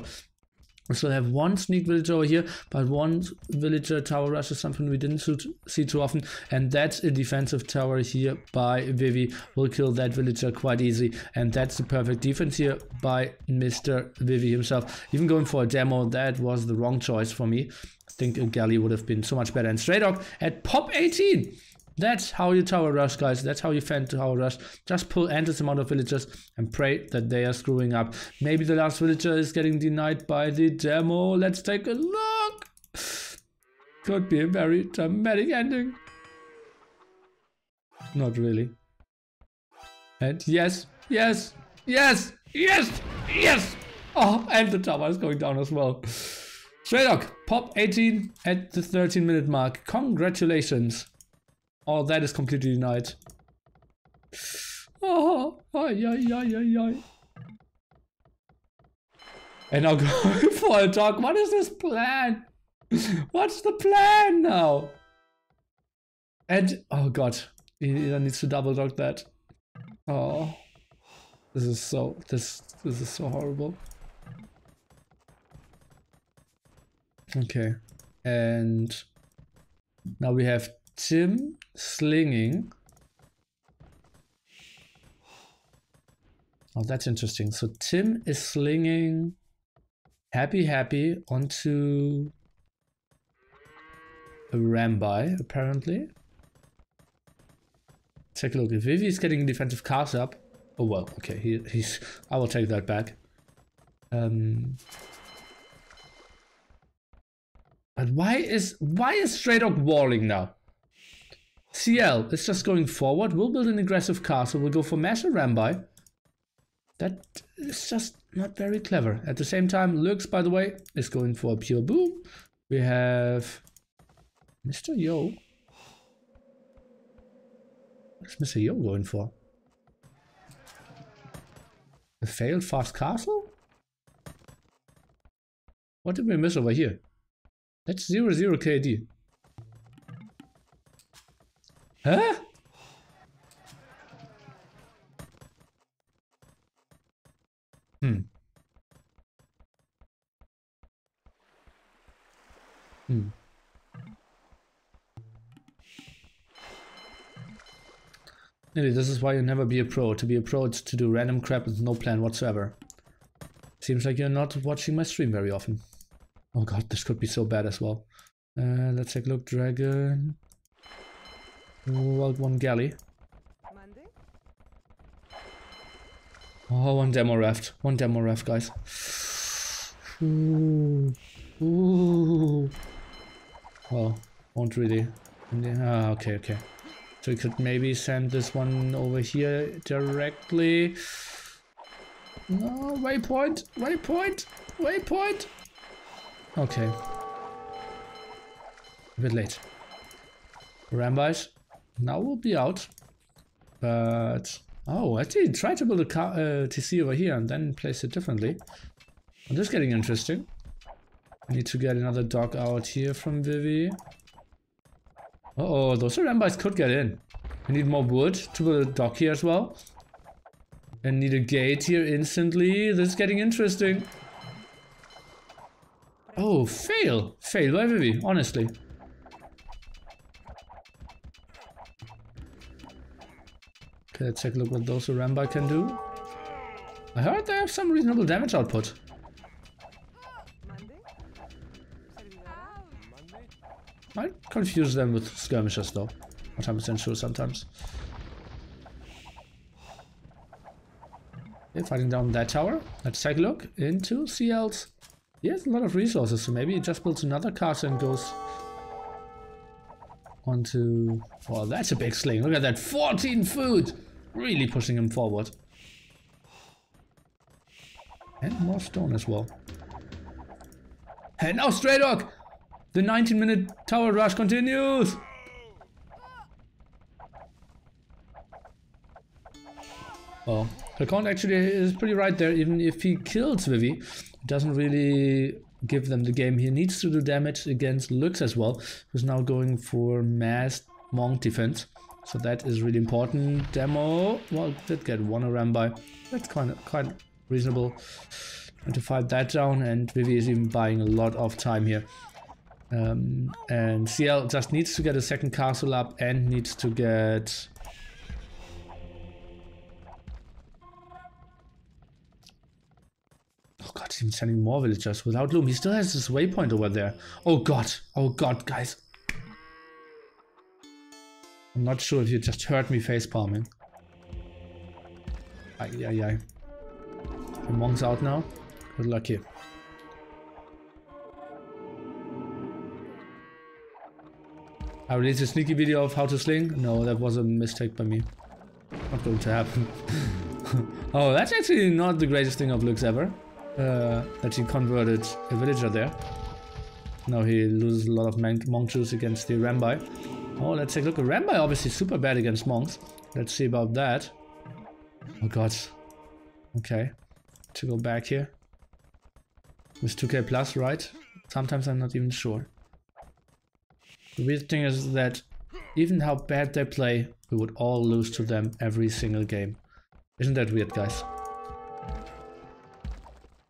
We still have one sneak villager over here, but one villager tower rush is something we didn't see too often, and that's a defensive tower here by Vivi. Will kill that villager quite easy, and that's the perfect defense here by Mr. Vivi himself. Even going for a demo, that was the wrong choice for me. I think a galley would have been so much better. And TaToH at pop 18. That's how you tower rush, guys. That's how you fend tower rush. Just pull endless amount of villagers and pray that they are screwing up. Maybe the last villager is getting denied by the demo. Let's take a look. Could be a very dramatic ending. Not really. And yes, yes, yes, yes, yes. Oh, and the tower is going down as well. TaToH, pop 18 at the 13-minute mark. Congratulations. Oh, that is completely denied. Oh, ay, ay, ay, ay, ay. And now going for a dog. What is this plan? What's the plan now? And, oh god, he needs to double dog that. Oh, this is so horrible. Okay, and now we have Tim slinging. Oh, that's interesting. So Tim is slinging happy onto a Rambai, apparently. Take a look. If Vivi is getting defensive cast up, oh well, okay, he's. I will take that back. But why is TaToH walling now? CL is just going forward. We'll build an aggressive castle. We'll go for massive Rambai. That is just not very clever. At the same time, Lux, by the way, is going for a pure boom. We have Mr. Yo. What is Mr. Yo going for? A failed fast castle? What did we miss over here? That's 0-0 KD. Huh? Maybe this is why you never be a pro. To be a pro, it's to do random crap with no plan whatsoever. Seems like you're not watching my stream very often. Oh god, this could be so bad as well. Let's take a look. Dragon. World 1 galley. Oh, one demo raft. One demo raft, guys. Ooh. Ooh. Well, won't really. Ah, okay. So we could maybe send this one over here directly. No, waypoint. Okay. A bit late. Rambais now will be out. But Oh, actually try to build a TC over here and then place it differently. Oh, this is getting interesting. I need to get another dog out here from Vivi. Uh-oh, those Rambis could get in. We need more wood to build a dock here as well. And need a gate here instantly. This is getting interesting. Oh, fail. Fail by Vivi, honestly. Okay, let's take a look what those Rambai can do. I heard they have some reasonable damage output. Might confuse them with skirmishers though. Not 100% sure sometimes. Okay, fighting down that tower. Let's take a look into CL's. He has a lot of resources, so maybe he just builds another castle and goes onto... Well, that's a big sling. Look at that, 14 food! Really pushing him forward. And more stone as well. And now Stray Dog! The 19-minute tower rush continues! Well, Hearttt actually is pretty right there. Even if he kills Vivi, it doesn't really give them the game. He needs to do damage against Lux as well, who's now going for massed monk defense. So that is really important. Demo, well, did get one Rambai. That's quite reasonable. Trying to fight that down, and Vivi is even buying a lot of time here. And CL just needs to get a second castle up and needs to get... Oh god, he's even sending more villagers without Loom. He still has this waypoint over there. Oh god, guys. I'm not sure if you just heard me facepalming. Ay. The monk's out now. Good luck here. I released a sneaky video of how to sling. No, that was a mistake by me. Not going to happen. Oh, that's actually not the greatest thing of Lux ever. That he converted a villager there. Now he loses a lot of monk juice against the Rambai. Oh, let's take a look. A Rambai obviously super bad against monks. Let's see about that. Oh god. Okay. To go back here. With 2k plus, right? Sometimes I'm not even sure. The weird thing is that even how bad they play, we would all lose to them every single game. Isn't that weird, guys?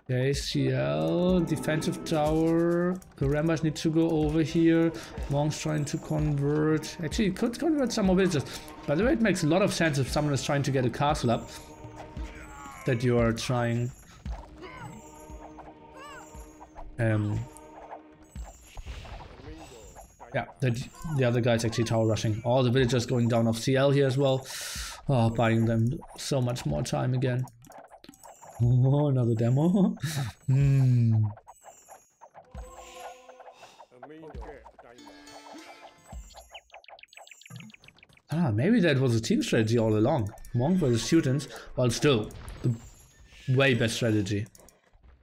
Okay, CL, defensive tower. The Rambas need to go over here. Monks trying to convert. Actually, he could convert some more villagers. By the way, it makes a lot of sense if someone is trying to get a castle up, that you are trying... yeah, that the other guy's actually tower rushing. All the villagers going down off CL here as well. Oh, buying them so much more time again. Oh, another demo. Ah, maybe that was a team strategy all along. Monk versus students, while still the way best strategy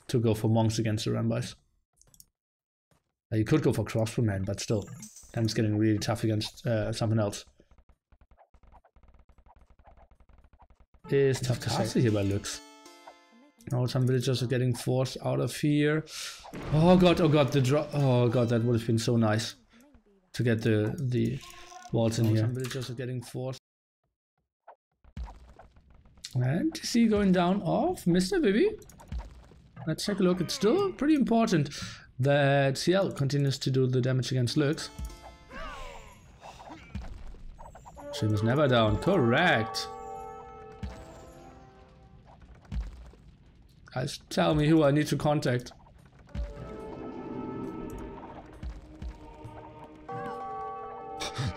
to go for monks against the Rambais. You could go for crossbowmen, but still, then it's getting really tough against something else. It's tough to say here by Lux. Now some villagers are getting forced out of here. Oh god, the draw. Oh god, that would have been so nice to get the walls in here. Some villagers are getting forced. And see going down off Mr. Vivi. Let's take a look. It's still pretty important that CL continues to do the damage against Lux. She was never down. Correct. Guys, tell me who I need to contact.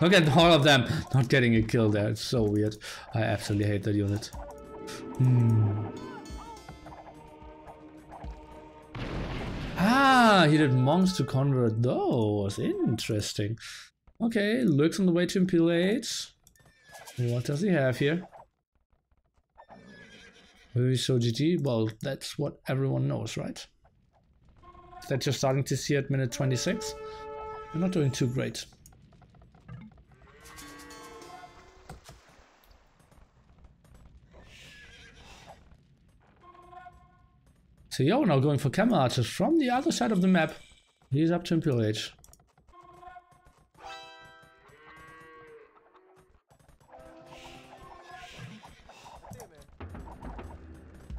Look at all of them not getting a kill there. It's so weird. I absolutely hate that unit. Ah, he did monks to convert those. Interesting. Okay, Lux on the way to impilate. What does he have here? Maybe so GG. Well, that's what everyone knows, right? That you're starting to see at minute 26. You're not doing too great. So Yo now going for camel archers from the other side of the map. He's up to Imperial Age.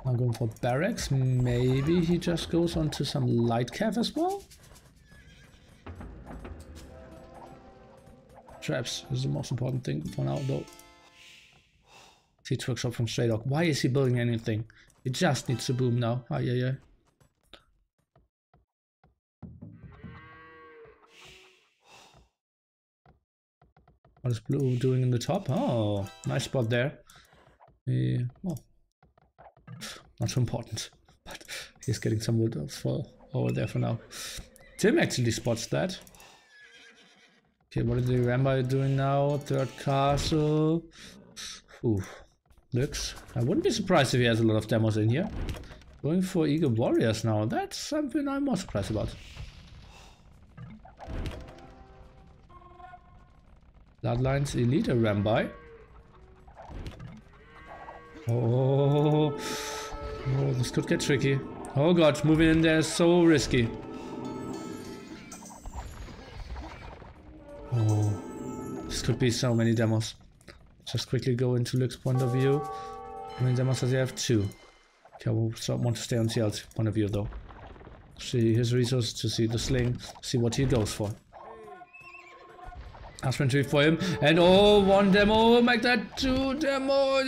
Now going for barracks. Maybe he just goes on to some light cav as well. Traps is the most important thing for now though. Siege workshop from TaToH. Why is he building anything? He just needs to boom now. Ah, yeah. What is blue doing in the top? Oh, nice spot there. Well, not so important, but he's getting some wood for over there for now. Tim actually spots that. Okay, what is the Rambo doing now? Third castle. Ooh, looks. I wouldn't be surprised if he has a lot of demos in here. Going for Eagle Warriors now. That's something I'm more surprised about. Bloodlines Elite Rambo. Oh, this could get tricky. Oh god, moving in there is so risky. Oh, this could be so many demos. Just quickly go into Luke's point of view. How many demos does he have? 2. Okay, we'll want to stay on CL's point of view though. See his resources, to see the sling, see what he goes for. Aspen for him, and oh, 1 demo, make that 2 demo.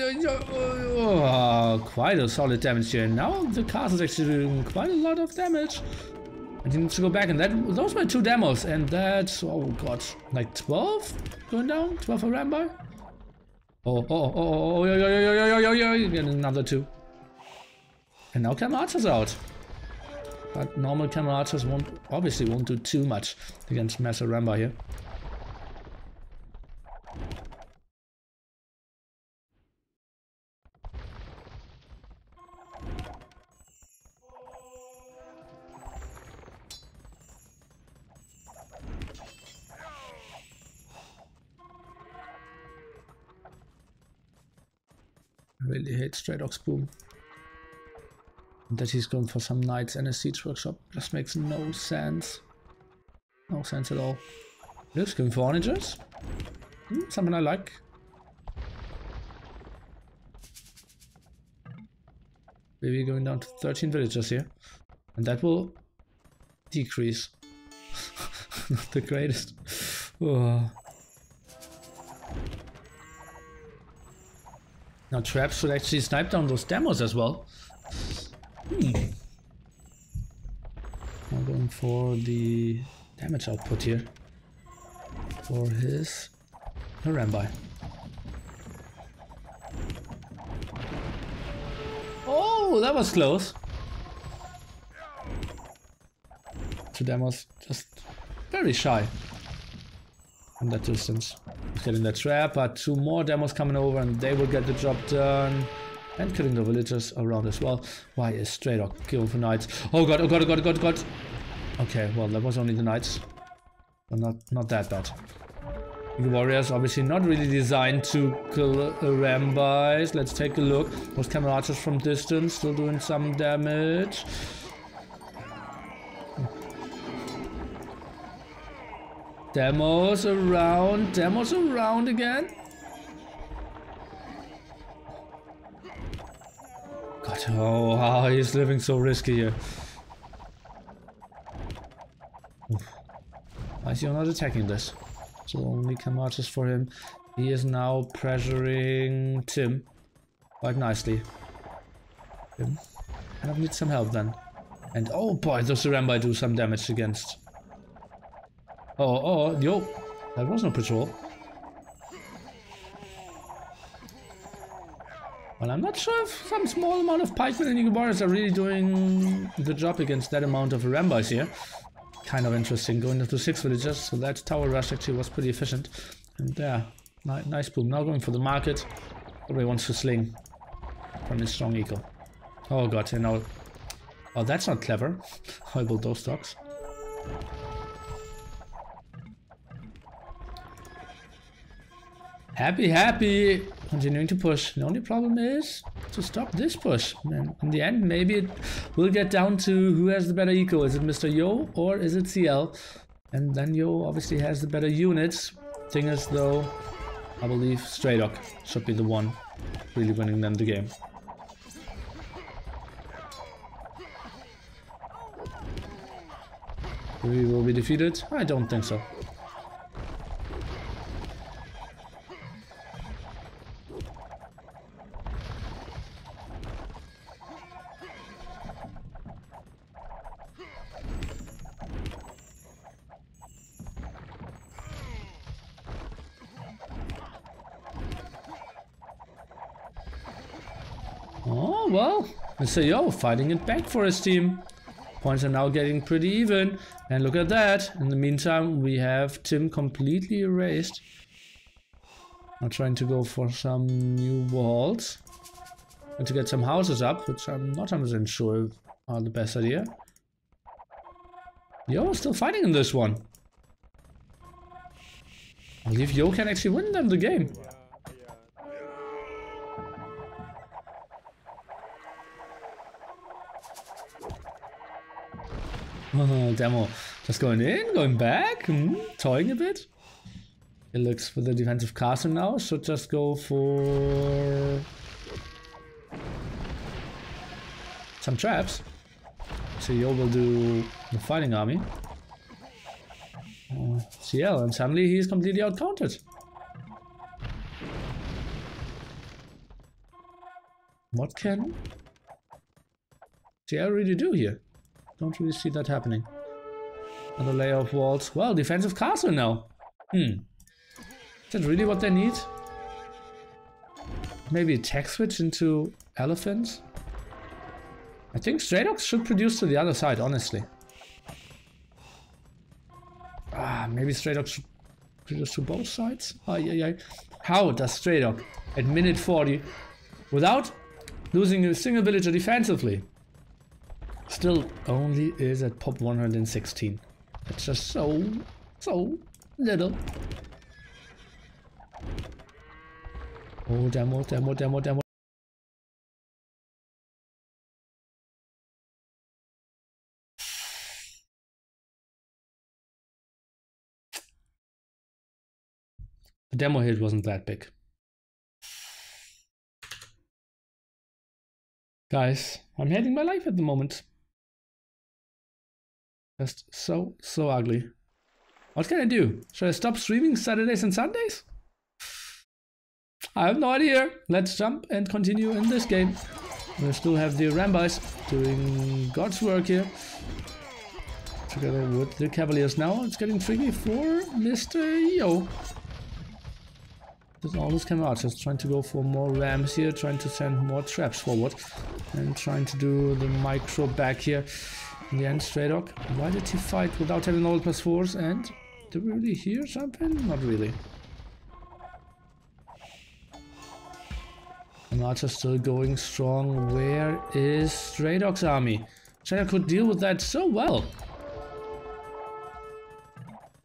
Oh, quite a solid damage here. Now the castle is actually doing quite a lot of damage. And he needs to go back, and those were 2 demos, and that's, oh god, like 12 going down? 12 for Rambo? Oh, you get another 2. And now Camel Archers are out. But normal Camel Archers obviously won't do too much against Master Rambo here. I really hate TaToH's boom. And that he's going for some knights and a siege workshop just makes no sense. No sense at all. Looks going for onagers. Something I like. Maybe going down to 13 villagers here. And that will decrease. Not the greatest. Oh. Now traps should actually snipe down those demos as well. I'm going for the damage output here. For his Rambo. Oh, that was close. 2 demos just very shy from that distance. Getting the trap, but 2 more demos coming over and they will get the job done. And killing the villagers around as well. Why is TaToH going for knights? Oh god, oh god, oh god, oh god, oh god. Okay, well that was only the knights. But not that bad. The warriors obviously not really designed to kill Rambis. Let's take a look. Those camel archers from distance still doing some damage. Demos around again. God, oh wow, he's living so risky here. Why is he not attacking this? So only camel archers for him. He is now pressuring Tim quite nicely. Tim kind of needs some help then. And oh boy, those Rambo do some damage against. Oh, yo, that was no patrol. Well, I'm not sure if some small amount of pikemen and eagle warriors are really doing the job against that amount of Rambis here. Kind of interesting, going into 6 villagers, so that tower rush actually was pretty efficient. And yeah, nice boom. Now going for the market. Everybody wants to sling from his strong eagle. Oh god, you know. Oh, that's not clever. How about those dogs? Happy. Continuing to push. The only problem is to stop this push. And in the end, maybe it will get down to who has the better eco. Is it Mr. Yo or is it CL? And then Yo obviously has the better units. Thing is though, I believe TaToH should be the one really winning them the game. We will be defeated? I don't think so. Oh, well, Mr. Yo fighting it back for his team. Points are now getting pretty even. And look at that. In the meantime, we have Tim completely erased. Now trying to go for some new walls. And to get some houses up, which I'm not 100% sure are the best idea. Yo is still fighting in this one. I believe Yo can actually win them the game. Demo just going in, going back, toying a bit. It looks for the defensive castle now. Should just go for some traps. So Yo will do the fighting army. CL, and suddenly he is completely outcounted. What can CL really do here? Don't really see that happening. Another layer of walls. Well, defensive castle now. Is that really what they need? Maybe a tech switch into elephants? I think TaToH should produce to the other side, honestly. Maybe TaToH should produce to both sides? How does TaToH at minute 40, without losing a single villager defensively, still only is at pop 116. That's just so little. Oh, demo. The demo hit wasn't that big. Guys, I'm hating my life at the moment. Just so ugly. What can I do? Should I stop streaming Saturdays and Sundays? I have no idea. Let's jump and continue in this game. We still have the Rambies doing God's work here. Together with the Cavaliers now. It's getting tricky for Mr. Yo. There's almost came out, just trying to go for more rams here, trying to send more traps forward. And trying to do the micro back here. In the end, TaToH. Why did he fight without having all +4s? And did we really hear something? Not really. And Archer still going strong. Where is TaToH's army? TaToH could deal with that so well.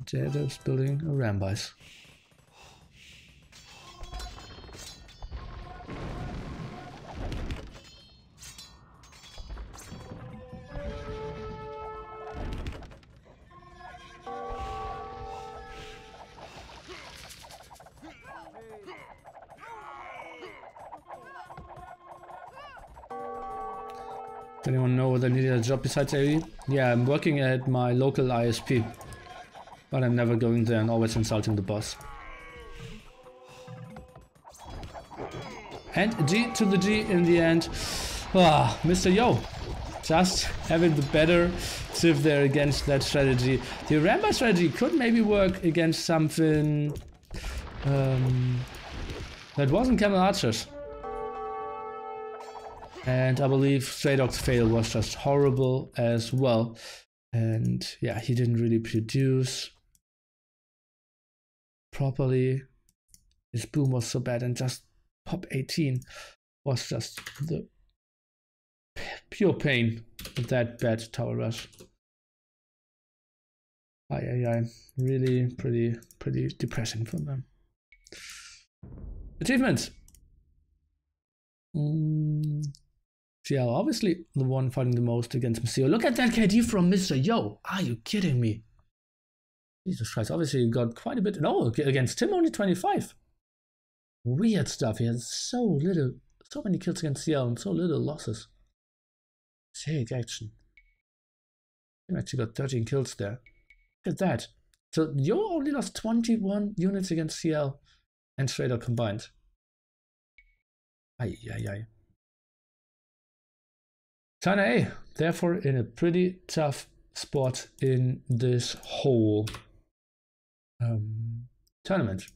TaToH's building a Rambies. Does anyone know what I needed a job besides AE? Yeah, I'm working at my local ISP. But I'm never going there and always insulting the boss. And G to the G in the end. Mr. Yo. Just having the better civ there against that strategy. The Rambo strategy could maybe work against something that wasn't Camel Archers. And I believe TaToH's fail was just horrible as well. And yeah, he didn't really produce properly. His boom was so bad, and just pop 18 was just the pure pain of that bad tower rush. Really pretty depressing for them. Achievements. CL, obviously the one fighting the most against Monsieur. Look at that KD from Mr. Yo. Are you kidding me? Jesus Christ. Obviously he got quite a bit. No, against Tim only 25. Weird stuff. He has so many kills against CL and so little losses. Sick action. He actually got 13 kills there. Look at that. So Yo only lost 21 units against CL and Trader combined. Ay. China A, therefore, in a pretty tough spot in this whole tournament.